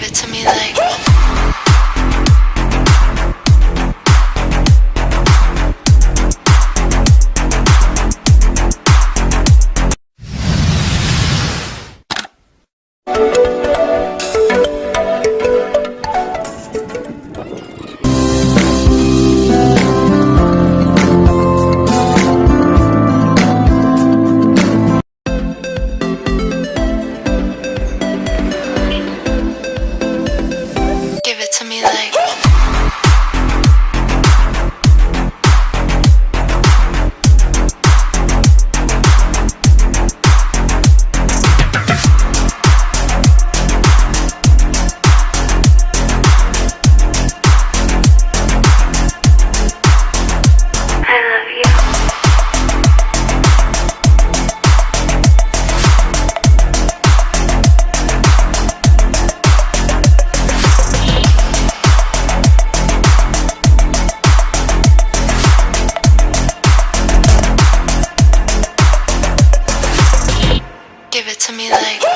Give it to me like. Give it to me like. I love you. Give it to me like.